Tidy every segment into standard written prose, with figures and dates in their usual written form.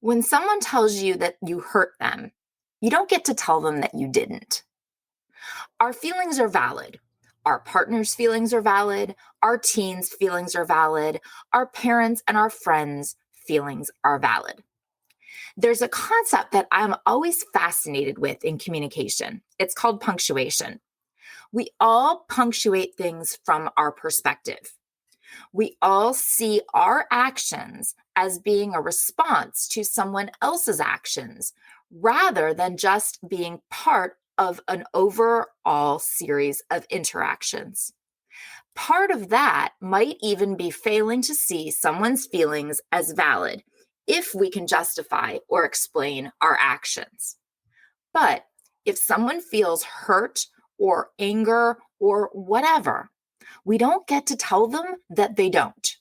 When someone tells you that you hurt them, you don't get to tell them that you didn't. Our feelings are valid. Our partner's feelings are valid. Our teens' feelings are valid. Our parents' and our friends' feelings are valid. There's a concept that I'm always fascinated with in communication. It's called punctuation. We all punctuate things from our perspective. We all see our actions as being a response to someone else's actions rather than just being part of an overall series of interactions. Part of that might even be failing to see someone's feelings as valid if we can justify or explain our actions. But if someone feels hurt or anger or whatever, we don't get to tell them that they don't.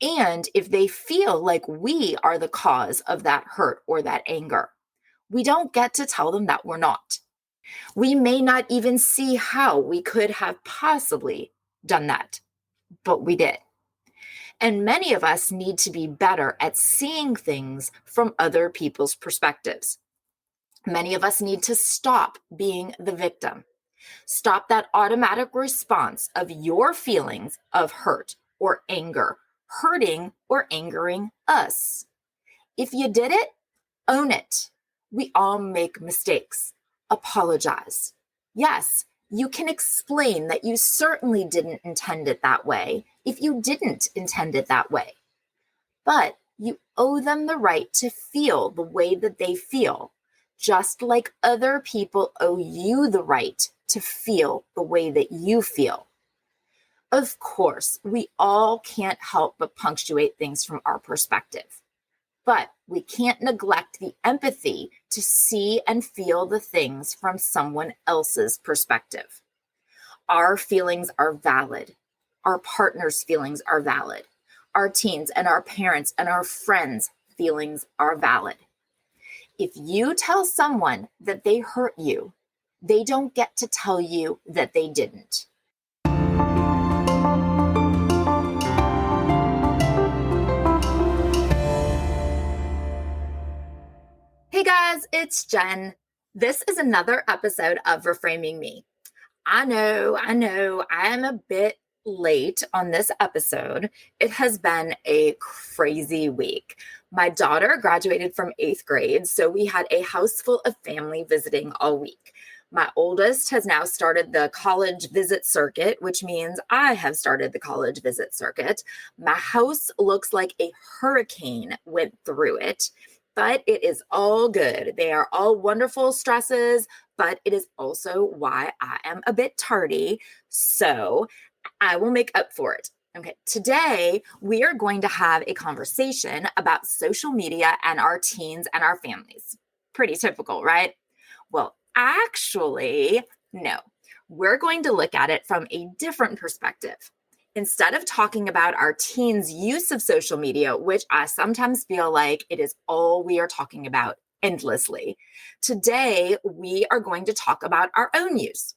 And if they feel like we are the cause of that hurt or that anger, we don't get to tell them that we're not. We may not even see how we could have possibly done that, but we did. And many of us need to be better at seeing things from other people's perspectives. Many of us need to stop being the victim. Stop that automatic response of your feelings of hurt or anger, hurting or angering us. If you did it, own it. We all make mistakes. Apologize. Yes, you can explain that you certainly didn't intend it that way if you didn't intend it that way. But you owe them the right to feel the way that they feel, just like other people owe you the right to feel the way that you feel. Of course, we all can't help but punctuate things from our perspective, but we can't neglect the empathy to see and feel the things from someone else's perspective. Our feelings are valid. Our partner's feelings are valid. Our teens and our parents and our friends' feelings are valid. If you tell someone that they hurt you, they don't get to tell you that they didn't. Hey guys, it's Jen. This is another episode of Reframing Me. I know, I am a bit late on this episode. It has been a crazy week. My daughter graduated from 8th grade, so we had a house full of family visiting all week. My oldest has now started the college visit circuit, which means I have started the college visit circuit. My house looks like a hurricane went through it, but it is all good. They are all wonderful stresses, but it is also why I am a bit tardy. So I will make up for it. Okay, today we are going to have a conversation about social media and our teens and our families. Pretty typical, right? Well, actually, no. We're going to look at it from a different perspective. Instead of talking about our teens' use of social media, which I sometimes feel like it is all we are talking about endlessly, today we are going to talk about our own use.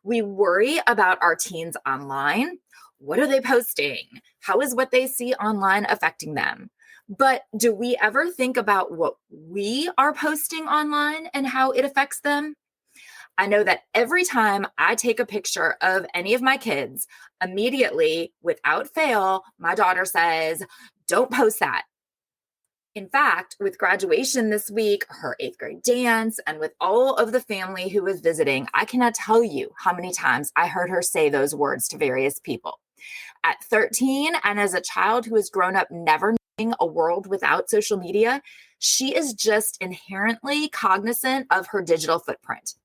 We worry about our teens online. What are they posting? How is what they see online affecting them? But do we ever think about what we are posting online and how it affects them? I know that every time I take a picture of any of my kids, immediately, without fail, my daughter says, "Don't post that." In fact, with graduation this week, her 8th grade dance, and with all of the family who was visiting, I cannot tell you how many times I heard her say those words to various people. At 13, and as a child who has grown up never knowing a world without social media, she is just inherently cognizant of her digital footprint.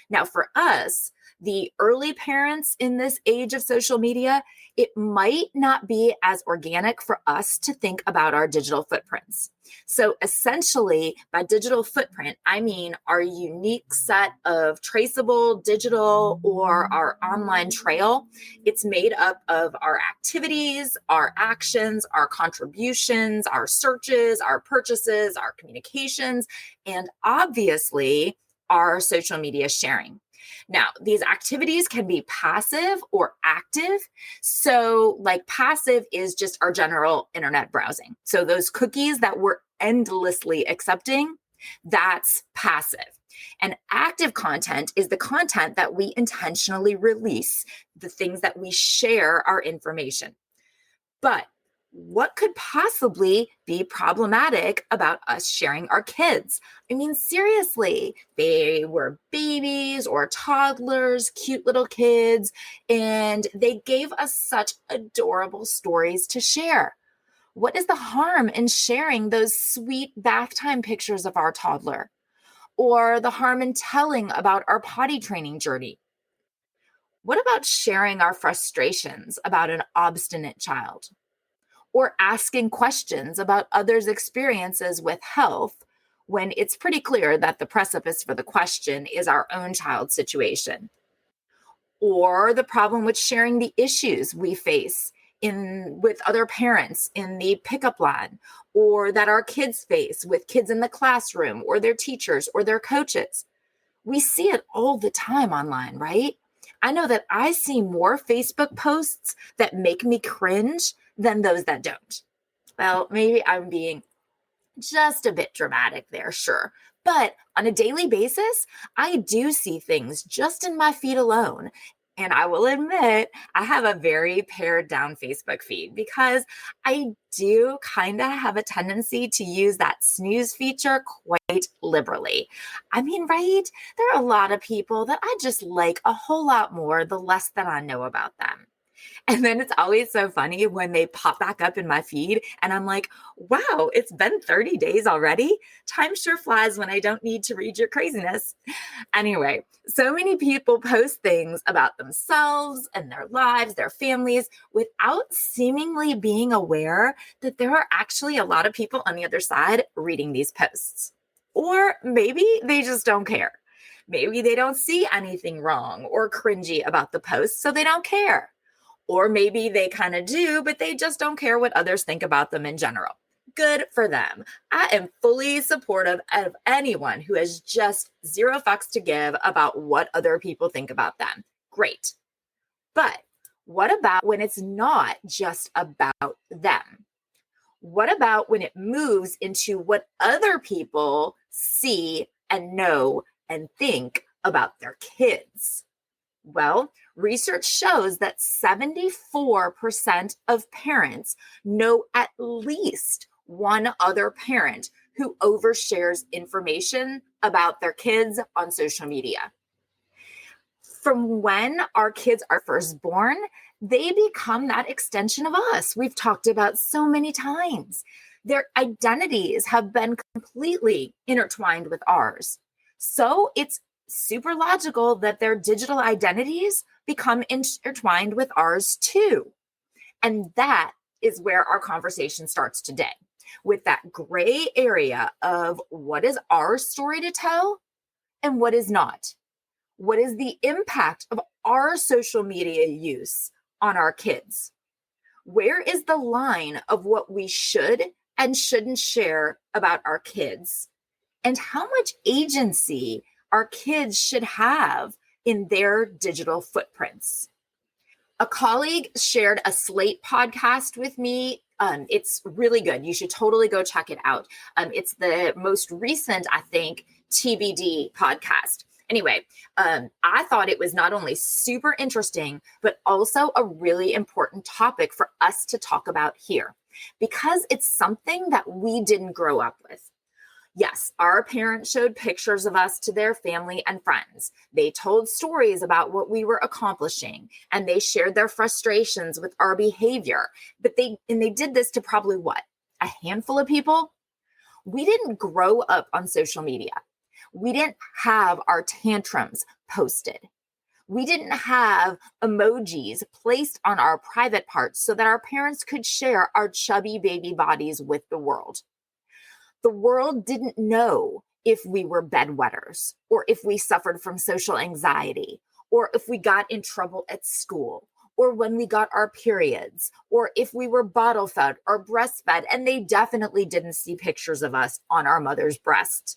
Now, for us, the early parents in this age of social media, it might not be as organic for us to think about our digital footprints. So essentially, by digital footprint, I mean our unique set of traceable digital or our online trail. It's made up of our activities, our actions, our contributions, our searches, our purchases, our communications, and obviously our social media sharing. Now, these activities can be passive or active. So like passive is just our general internet browsing. So those cookies that we're endlessly accepting, that's passive. And active content is the content that we intentionally release, the things that we share our information. But what could possibly be problematic about us sharing our kids? I mean, seriously, they were babies or toddlers, cute little kids, and they gave us such adorable stories to share. What is the harm in sharing those sweet bath time pictures of our toddler? Or the harm in telling about our potty training journey? What about sharing our frustrations about an obstinate child? Or asking questions about others' experiences with health when it's pretty clear that the precipice for the question is our own child's situation? Or the problem with sharing the issues we face in with other parents in the pickup line, or that our kids face with kids in the classroom or their teachers or their coaches. We see it all the time online, right? I know that I see more Facebook posts that make me cringe than those that don't. Well, maybe I'm being just a bit dramatic there, sure. But on a daily basis, I do see things just in my feed alone. And I will admit, I have a very pared down Facebook feed because I do kind of have a tendency to use that snooze feature quite liberally. I mean, right? There are a lot of people that I just like a whole lot more the less that I know about them. And then it's always so funny when they pop back up in my feed and I'm like, wow, it's been 30 days already. Time sure flies when I don't need to read your craziness. Anyway, so many people post things about themselves and their lives, their families, without seemingly being aware that there are actually a lot of people on the other side reading these posts. Or maybe they just don't care. Maybe they don't see anything wrong or cringy about the post, so they don't care. Or maybe they kind of do, but they just don't care what others think about them in general. Good for them. I am fully supportive of anyone who has just zero fucks to give about what other people think about them. Great. But what about when it's not just about them? What about when it moves into what other people see and know and think about their kids? Well, research shows that 74% of parents know at least one other parent who overshares information about their kids on social media. From when our kids are first born, they become that extension of us. We've talked about so many times. Their identities have been completely intertwined with ours. So it's super logical that their digital identities become intertwined with ours too. And that is where our conversation starts today, with that gray area of what is our story to tell and what is not. What is the impact of our social media use on our kids? Where is the line of what we should and shouldn't share about our kids? And how much agency our kids should have in their digital footprints? A colleague shared a Slate podcast with me. It's really good. You should totally go check it out. It's the most recent, I think, TBD podcast. Anyway, I thought it was not only super interesting, but also a really important topic for us to talk about here, because it's something that we didn't grow up with. Yes, our parents showed pictures of us to their family and friends. They told stories about what we were accomplishing, and they shared their frustrations with our behavior. But they did this to probably what? A handful of people? We didn't grow up on social media. We didn't have our tantrums posted. We didn't have emojis placed on our private parts so that our parents could share our chubby baby bodies with the world. The world didn't know if we were bedwetters, or if we suffered from social anxiety, or if we got in trouble at school, or when we got our periods, or if we were bottle fed or breastfed, and they definitely didn't see pictures of us on our mother's breast.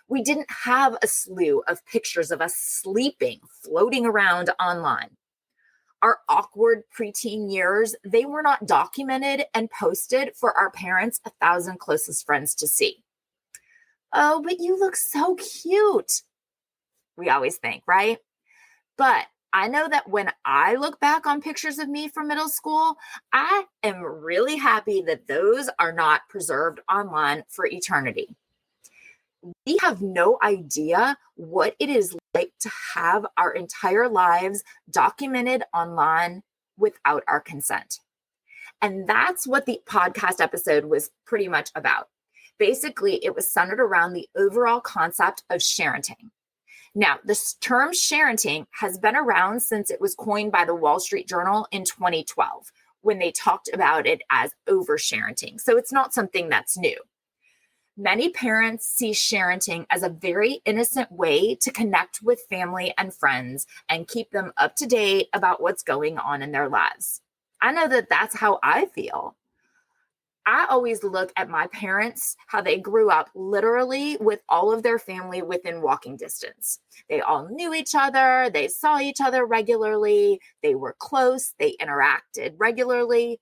We didn't have a slew of pictures of us sleeping, floating around online. Our awkward preteen years, they were not documented and posted for our parents' 1,000 closest friends to see. Oh, but you look so cute, we always think, right? But I know that when I look back on pictures of me from middle school, I am really happy that those are not preserved online for eternity. We have no idea what it is like to have our entire lives documented online without our consent. And that's what the podcast episode was pretty much about. Basically, it was centered around the overall concept of sharenting. Now, this term sharenting has been around since it was coined by the Wall Street Journal in 2012, when they talked about it as oversharenting. So it's not something that's new. Many parents see sharenting as a very innocent way to connect with family and friends and keep them up to date about what's going on in their lives. I know that that's how I feel. I always look at my parents, how they grew up literally with all of their family within walking distance. They all knew each other. They saw each other regularly. They were close. They interacted regularly.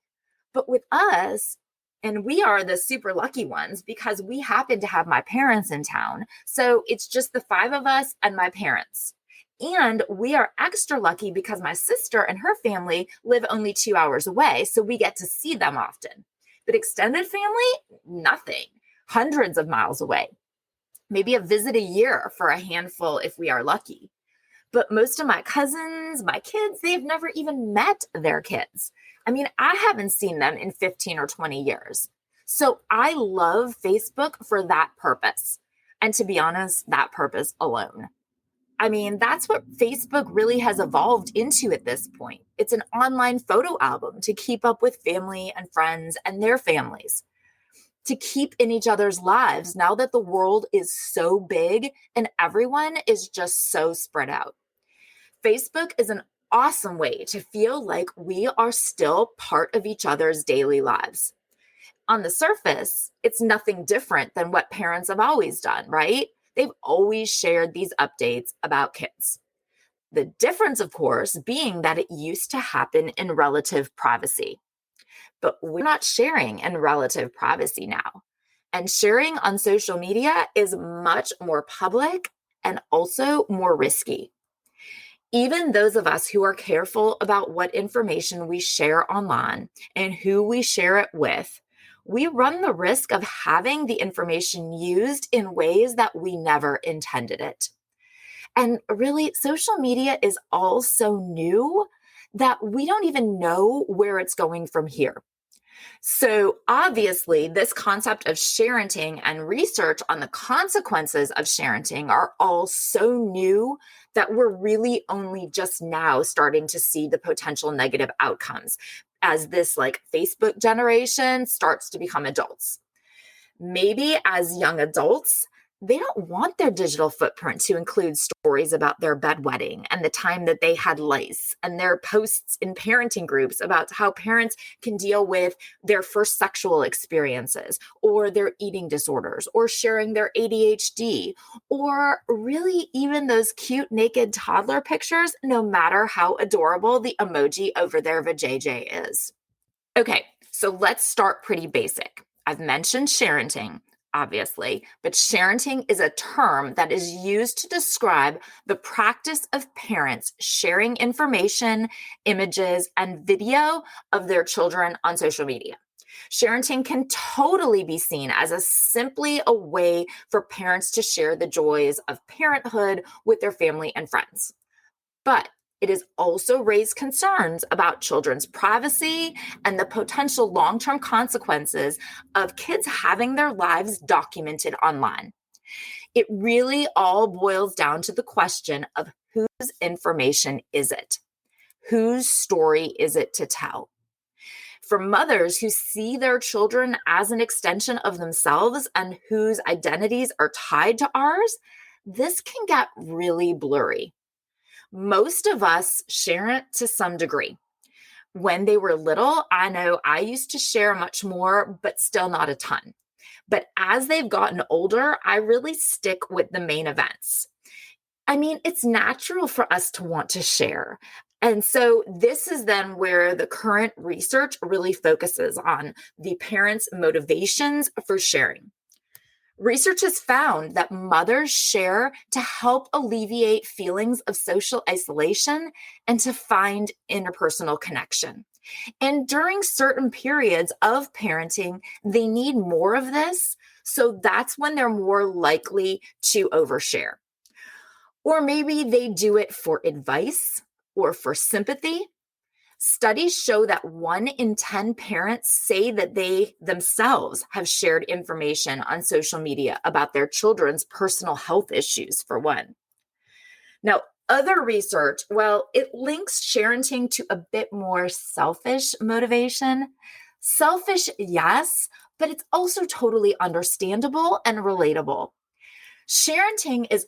But with us, and we are the super lucky ones because we happen to have my parents in town. So it's just the 5 of us and my parents. And we are extra lucky because my sister and her family live only 2 hours away. So we get to see them often. But extended family, nothing. Hundreds of miles away. Maybe a visit a year for a handful if we are lucky. But most of my cousins, my kids, they've never even met their kids. I mean, I haven't seen them in 15 or 20 years. So I love Facebook for that purpose. And to be honest, that purpose alone. I mean, that's what Facebook really has evolved into at this point. It's an online photo album to keep up with family and friends and their families, to keep in each other's lives now that the world is so big and everyone is just so spread out. Facebook is an awesome way to feel like we are still part of each other's daily lives. On the surface, it's nothing different than what parents have always done, right? They've always shared these updates about kids. The difference, of course, being that it used to happen in relative privacy. But we're not sharing in relative privacy now. And sharing on social media is much more public and also more risky. Even those of us who are careful about what information we share online and who we share it with, we run the risk of having the information used in ways that we never intended it. And really, social media is all so new that we don't even know where it's going from here. So obviously, this concept of sharenting and research on the consequences of sharenting are all so new that we're really only just now starting to see the potential negative outcomes as this Facebook generation starts to become adults. Maybe as young adults, they don't want their digital footprint to include stories about their bedwetting and the time that they had lice, and their posts in parenting groups about how parents can deal with their first sexual experiences or their eating disorders or sharing their ADHD, or really even those cute naked toddler pictures, no matter how adorable the emoji over their vajayjay is. Okay, so let's start pretty basic. I've mentioned sharenting, obviously, but sharenting is a term that is used to describe the practice of parents sharing information, images, and video of their children on social media. Sharenting can totally be seen as simply a way for parents to share the joys of parenthood with their family and friends. But it has also raised concerns about children's privacy and the potential long-term consequences of kids having their lives documented online. It really all boils down to the question of whose information is it? Whose story is it to tell? For mothers who see their children as an extension of themselves and whose identities are tied to ours, this can get really blurry. Most of us share it to some degree. When they were little, I know I used to share much more, but still not a ton. But as they've gotten older, I really stick with the main events. I mean, it's natural for us to want to share. And so this is then where the current research really focuses on the parents' motivations for sharing. Research has found that mothers share to help alleviate feelings of social isolation and to find interpersonal connection. And during certain periods of parenting, they need more of this. So that's when they're more likely to overshare. Or maybe they do it for advice or for sympathy. Studies show that 1 in 10 parents say that they themselves have shared information on social media about their children's personal health issues, for one. Now, other research, well, it links parenting to a bit more selfish motivation. Selfish, yes, but it's also totally understandable and relatable. Parenting is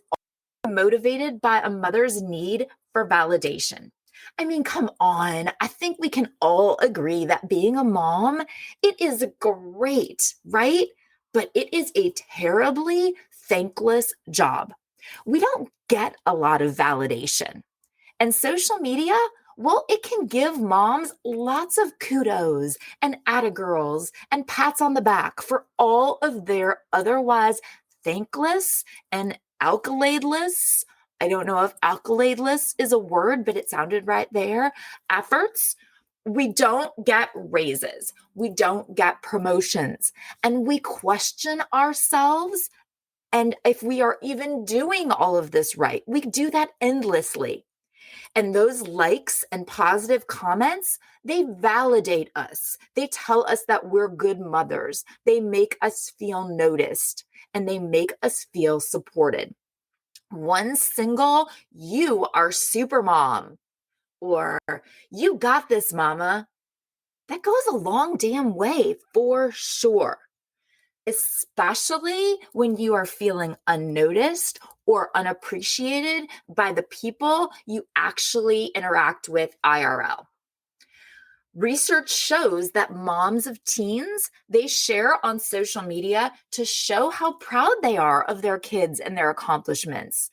motivated by a mother's need for validation. I mean, come on. I think we can all agree that being a mom, it is great, right? But it is a terribly thankless job. We don't get a lot of validation. And social media, well, it can give moms lots of kudos and attagirls and pats on the back for all of their otherwise thankless and accolade-less, I don't know if accolade-less is a word, but it sounded right there, efforts. We don't get raises. We don't get promotions. And we question ourselves. And if we are even doing all of this right, we do that endlessly. And those likes and positive comments, they validate us. They tell us that we're good mothers. They make us feel noticed and they make us feel supported. One single, you are super mom, or you got this, mama. That goes a long damn way for sure, especially when you are feeling unnoticed or unappreciated by the people you actually interact with IRL. Research shows that moms of teens, they share on social media to show how proud they are of their kids and their accomplishments.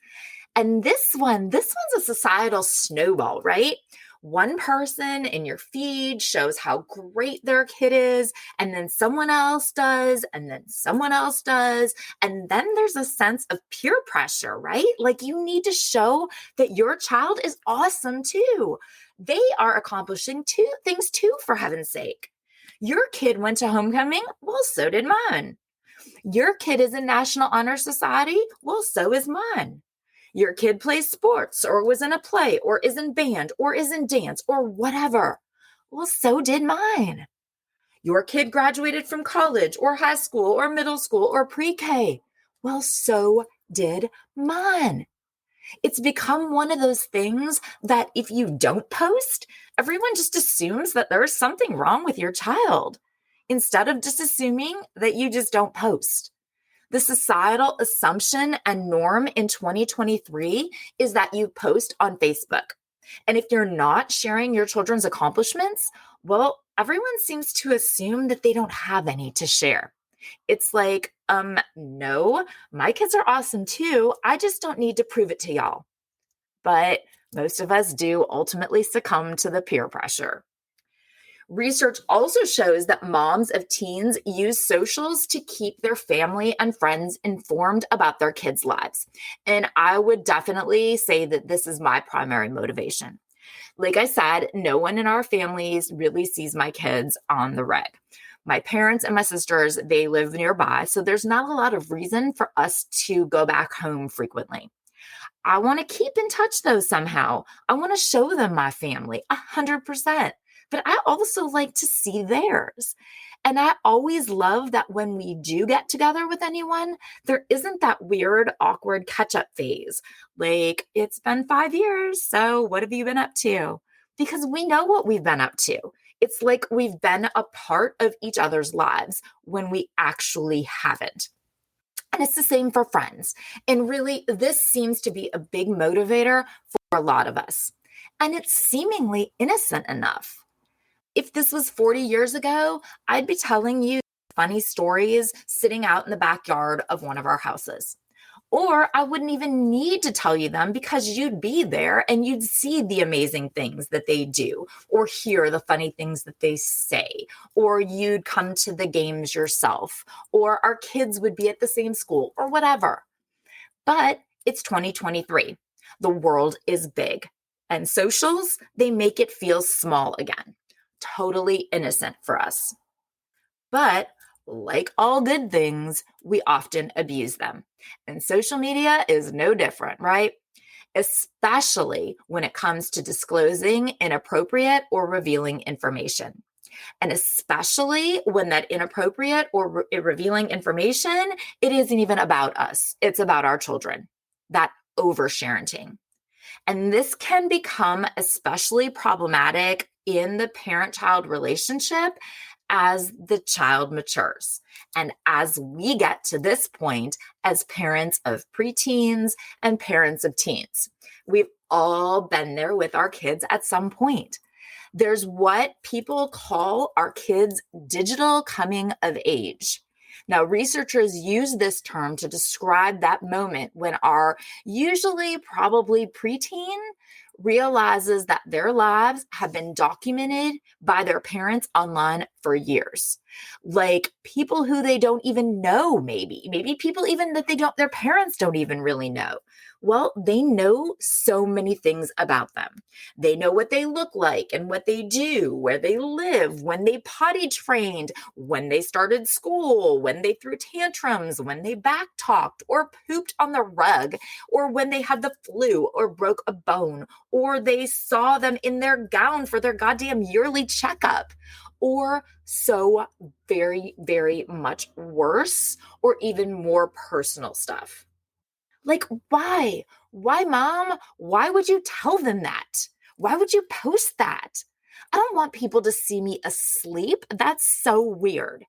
And this one's a societal snowball, right? One person in your feed shows how great their kid is, and then someone else does, and then someone else does. And then there's a sense of peer pressure, right? Like you need to show that your child is awesome too. They are accomplishing things too, for heaven's sake. Your kid went to homecoming. Well, so did mine. Your kid is in National Honor Society. Well, so is mine. Your kid plays sports or was in a play or is in band or is in dance or whatever. Well, so did mine. Your kid graduated from college or high school or middle school or pre-K. Well, so did mine. It's become one of those things that if you don't post, everyone just assumes that there's something wrong with your child instead of just assuming that you just don't post. The societal assumption and norm in 2023 is that you post on Facebook. And if you're not sharing your children's accomplishments, well, everyone seems to assume that they don't have any to share. It's like, no, my kids are awesome too. I just don't need to prove it to y'all. But most of us do ultimately succumb to the peer pressure. Research also shows that moms of teens use socials to keep their family and friends informed about their kids' lives. And I would definitely say that this is my primary motivation. Like I said, no one in our families really sees my kids on the reg. My parents and my sisters, they live nearby, so there's not a lot of reason for us to go back home frequently. I want to keep in touch though somehow. I want to show them my family 100%. But I also like to see theirs. And I always love that when we do get together with anyone, there isn't that weird, awkward catch up phase. Like, it's been 5 years, so what have you been up to? Because we know what we've been up to. It's like we've been a part of each other's lives when we actually haven't. And it's the same for friends. And really, this seems to be a big motivator for a lot of us. And it's seemingly innocent enough. If this was 40 years ago, I'd be telling you funny stories sitting out in the backyard of one of our houses. Or I wouldn't even need to tell you them because you'd be there and you'd see the amazing things that they do, or hear the funny things that they say, or you'd come to the games yourself, or our kids would be at the same school, or whatever. But it's 2023. The world is big, and socials, they make it feel small again. Totally innocent for us. But like all good things, we often abuse them. And social media is no different, right? Especially when it comes to disclosing inappropriate or revealing information. And especially when that inappropriate or revealing information, it isn't even about us. It's about our children, that oversharing. And this can become especially problematic in the parent-child relationship as the child matures. And as we get to this point as parents of preteens and parents of teens, we've all been there with our kids at some point. There's what people call our kids' digital coming of age. Now, researchers use this term to describe that moment when our usually probably preteen realizes that their lives have been documented by their parents online for years. Like people who they don't even know, maybe people even that their parents don't even really know. Well, they know so many things about them. They know what they look like and what they do, where they live, when they potty trained, when they started school, when they threw tantrums, when they backtalked or pooped on the rug, or when they had the flu or broke a bone, or they saw them in their gown for their goddamn yearly checkup, or so very, very much worse or even more personal stuff. Like, why? Why, mom? Why would you tell them that? Why would you post that? I don't want people to see me asleep. That's so weird.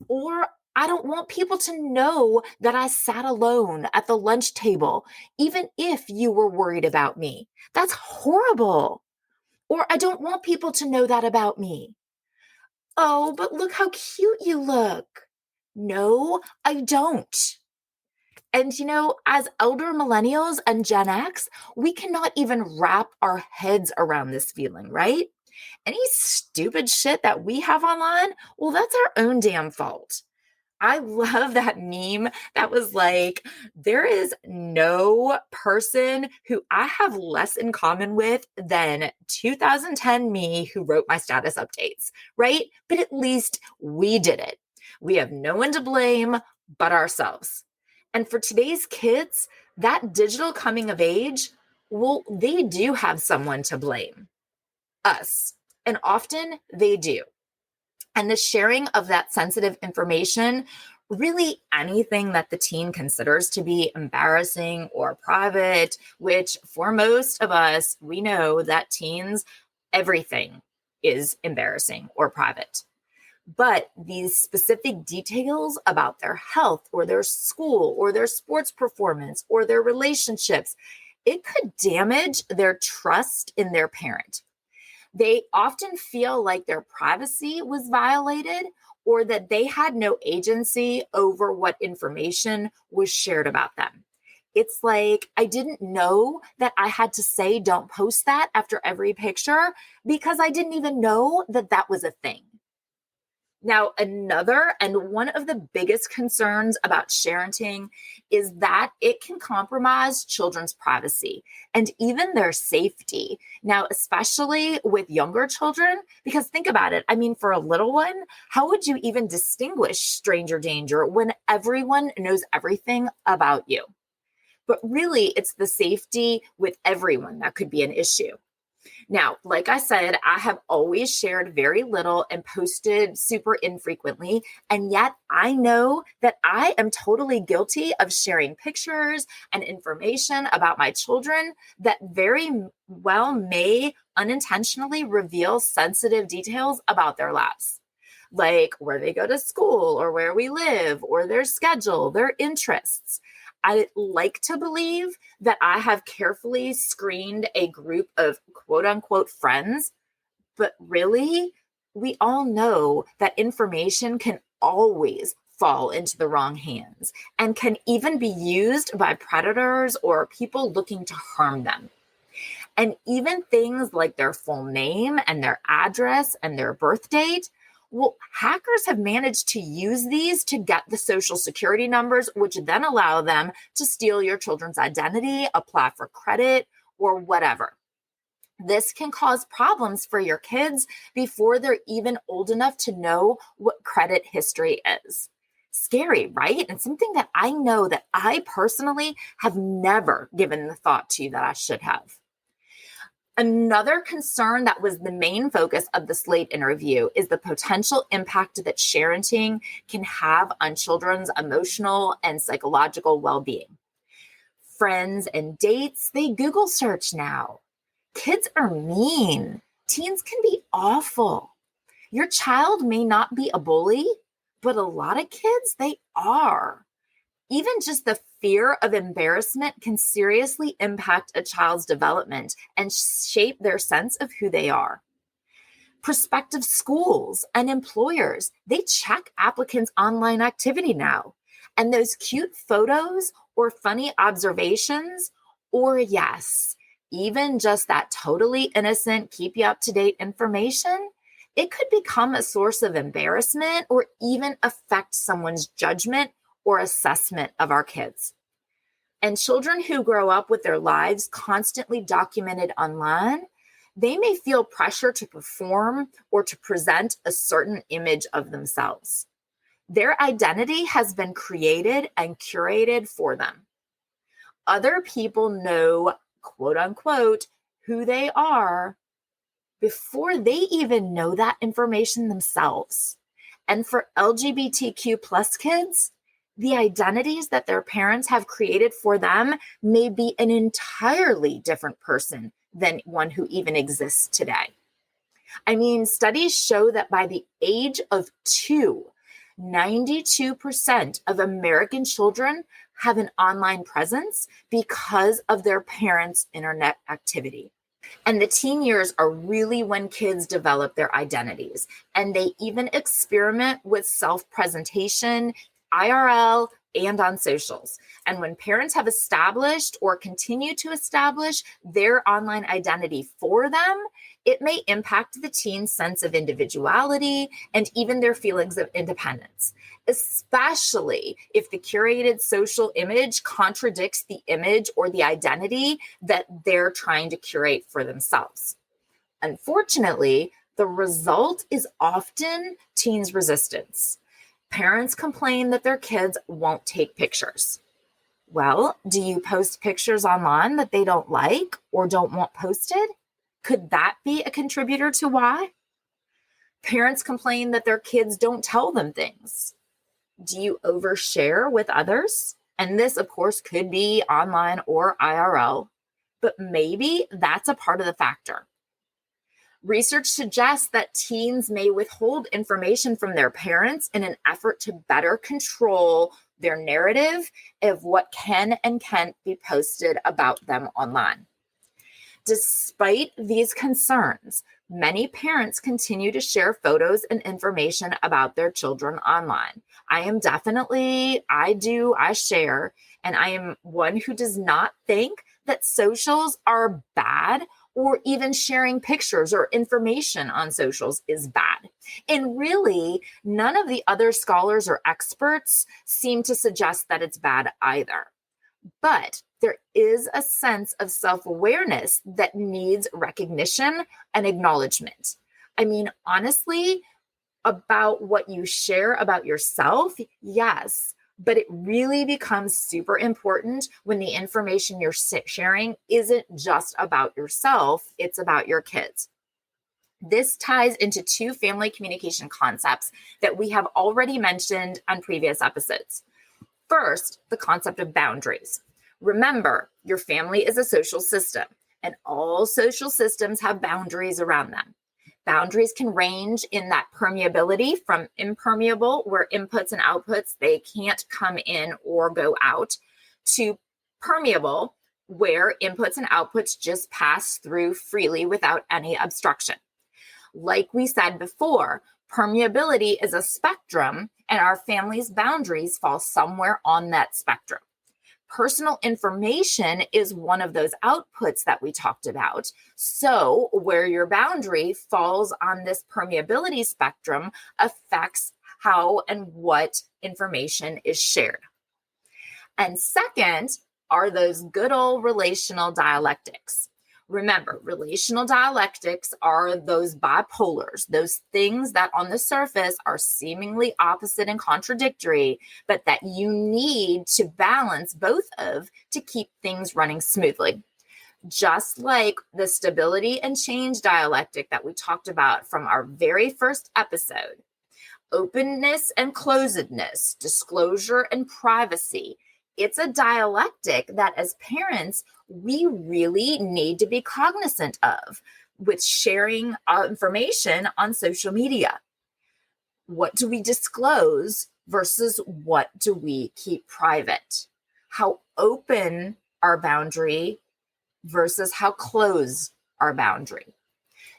Or I don't want people to know that I sat alone at the lunch table, even if you were worried about me. That's horrible. Or I don't want people to know that about me. Oh, but look how cute you look. No, I don't. And as elder millennials and Gen X, we cannot even wrap our heads around this feeling, right? Any stupid shit that we have online, well, that's our own damn fault. I love that meme that was like, there is no person who I have less in common with than 2010 me who wrote my status updates, right? But at least we did it. We have no one to blame but ourselves. And for today's kids, that digital coming of age, well, they do have someone to blame, us. And often they do. And the sharing of that sensitive information, really anything that the teen considers to be embarrassing or private, which for most of us, we know that teens, everything is embarrassing or private. But these specific details about their health or their school or their sports performance or their relationships, it could damage their trust in their parent. They often feel like their privacy was violated or that they had no agency over what information was shared about them. It's like, I didn't know that I had to say, don't post that after every picture because I didn't even know that that was a thing. Now, another and one of the biggest concerns about sharing is that it can compromise children's privacy and even their safety. Now, especially with younger children, because think about it. I mean, for a little one, how would you even distinguish stranger danger when everyone knows everything about you? But really, it's the safety with everyone that could be an issue. Now, like I said, I have always shared very little and posted super infrequently. And yet I know that I am totally guilty of sharing pictures and information about my children that very well may unintentionally reveal sensitive details about their lives, like where they go to school or where we live or their schedule, their interests. I like to believe that I have carefully screened a group of quote unquote friends, but really, we all know that information can always fall into the wrong hands and can even be used by predators or people looking to harm them. And even things like their full name and their address and their birth date, well, hackers have managed to use these to get the social security numbers, which then allow them to steal your children's identity, apply for credit, or whatever. This can cause problems for your kids before they're even old enough to know what credit history is. Scary, right? And something that I know that I personally have never given the thought to that I should have. Another concern that was the main focus of the Slate interview is the potential impact that sharenting can have on children's emotional and psychological well-being. Friends and dates, they Google search now. Kids are mean. Teens can be awful. Your child may not be a bully, but a lot of kids, they are. Even just the fear of embarrassment can seriously impact a child's development and shape their sense of who they are. Prospective schools and employers, they check applicants' online activity now. And those cute photos or funny observations, or yes, even just that totally innocent, keep you up to date information, it could become a source of embarrassment or even affect someone's judgment or assessment of our kids. And children who grow up with their lives constantly documented online, they may feel pressure to perform or to present a certain image of themselves. Their identity has been created and curated for them. Other people know, quote unquote, who they are before they even know that information themselves. And for LGBTQ plus kids, the identities that their parents have created for them may be an entirely different person than one who even exists today. I mean, studies show that by the age of 2, 92% of American children have an online presence because of their parents' internet activity. And the teen years are really when kids develop their identities, and they even experiment with self-presentation, IRL, and on socials. And when parents have established or continue to establish their online identity for them, it may impact the teen's sense of individuality and even their feelings of independence, especially if the curated social image contradicts the image or the identity that they're trying to curate for themselves. Unfortunately, the result is often teens' resistance. Parents complain that their kids won't take pictures. Well, do you post pictures online that they don't like or don't want posted? Could that be a contributor to why? Parents complain that their kids don't tell them things. Do you overshare with others? And this, of course, could be online or IRL, but maybe that's a part of the factor. Research suggests that teens may withhold information from their parents in an effort to better control their narrative of what can and can't be posted about them online. Despite these concerns, many parents continue to share photos and information about their children online. I share, and I am one who does not think that socials are bad or even sharing pictures or information on socials is bad. And really, none of the other scholars or experts seem to suggest that it's bad either. But there is a sense of self-awareness that needs recognition and acknowledgement. I mean, honestly, about what you share about yourself, yes, but it really becomes super important when the information you're sharing isn't just about yourself, it's about your kids. This ties into 2 family communication concepts that we have already mentioned on previous episodes. First, the concept of boundaries. Remember, your family is a social system, and all social systems have boundaries around them. Boundaries can range in that permeability from impermeable, where inputs and outputs, they can't come in or go out, to permeable, where inputs and outputs just pass through freely without any obstruction. Like we said before, permeability is a spectrum, and our family's boundaries fall somewhere on that spectrum. Personal information is one of those outputs that we talked about. So, where your boundary falls on this permeability spectrum affects how and what information is shared. And second are those good old relational dialectics. Remember, relational dialectics are those bipolars, those things that on the surface are seemingly opposite and contradictory, but that you need to balance both of to keep things running smoothly. Just like the stability and change dialectic that we talked about from our very first episode, openness and closedness, disclosure and privacy. It's a dialectic that as parents, we really need to be cognizant of with sharing information on social media. What do we disclose versus what do we keep private? How open our boundary versus how close our boundary.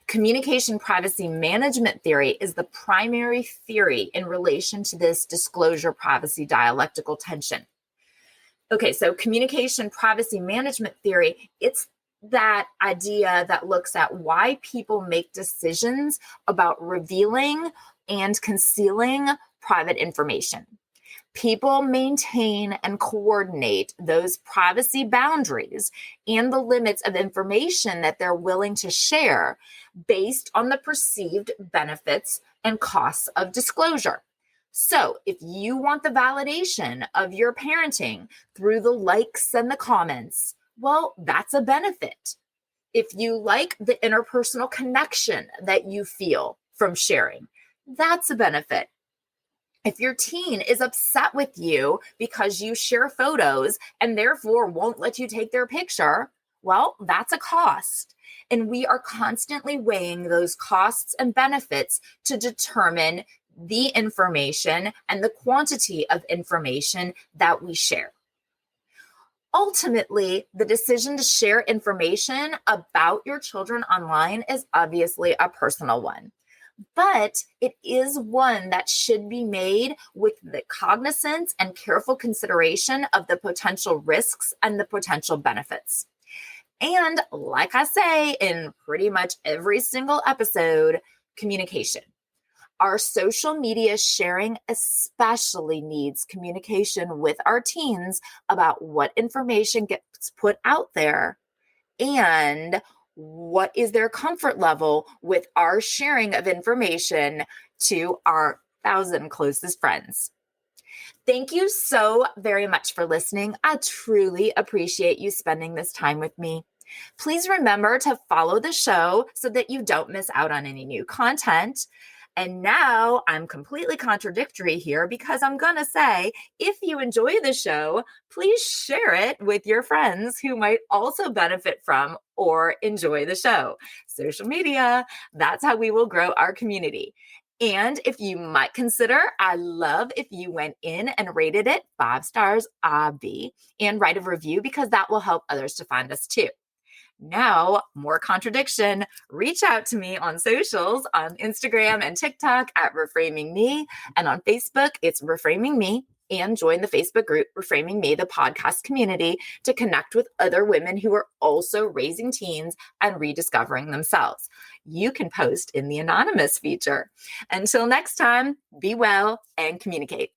Communication privacy management theory is the primary theory in relation to this disclosure privacy dialectical tension. Okay, so communication privacy management theory, it's that idea that looks at why people make decisions about revealing and concealing private information. People maintain and coordinate those privacy boundaries and the limits of information that they're willing to share based on the perceived benefits and costs of disclosure. So if you want the validation of your parenting through the likes and the comments, well, that's a benefit. If you like the interpersonal connection that you feel from sharing, that's a benefit. If your teen is upset with you because you share photos and therefore won't let you take their picture, well, that's a cost. And we are constantly weighing those costs and benefits to determine the information and the quantity of information that we share. Ultimately, the decision to share information about your children online is obviously a personal one. But it is one that should be made with the cognizance and careful consideration of the potential risks and the potential benefits. And like I say in pretty much every single episode, communication. Our social media sharing especially needs communication with our teens about what information gets put out there and what is their comfort level with our sharing of information to our 1,000 closest friends. Thank you so very much for listening. I truly appreciate you spending this time with me. Please remember to follow the show so that you don't miss out on any new content. And now I'm completely contradictory here because I'm going to say, if you enjoy the show, please share it with your friends who might also benefit from or enjoy the show. Social media, that's how we will grow our community. And if you might consider, I love if you went in and rated it 5 stars, and write a review because that will help others to find us too. Now, more contradiction, reach out to me on socials on Instagram and TikTok at Reframing Me. And on Facebook, it's Reframing Me. And join the Facebook group, Reframing Me, the podcast community, to connect with other women who are also raising teens and rediscovering themselves. You can post in the anonymous feature. Until next time, be well and communicate.